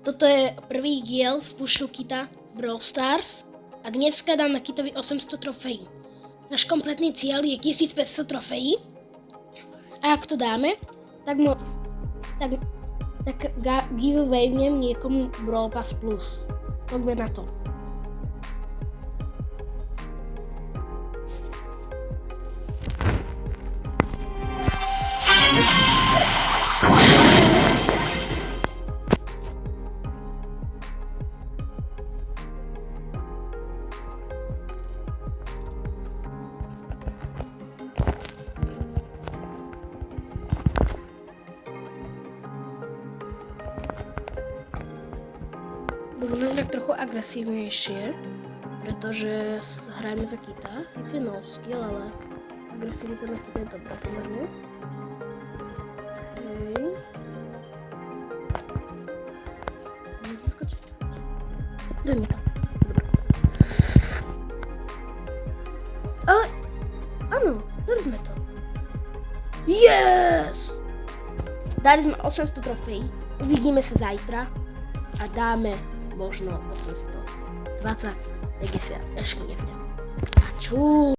Toto je prvý diel z pushu kita Brawl Stars a dneska dám na kitovi 800 trofejí. Náš kompletný cieľ je 1500 trofejí a ak to dáme, tak giveawaynem niekomu Brawl Pass Plus. Poďme na to. Budeme tak trochu agresívnejšie, pretože hrajeme za kita. Sice no skill, ale agresivita na kita je dobrá pomerne. Daj mi tam. Ale, áno, dali sme to. Yes! Dali sme 800 trofejí. Uvidíme sa zajtra a dáme možno 820, 50, ešte neviem. A čú.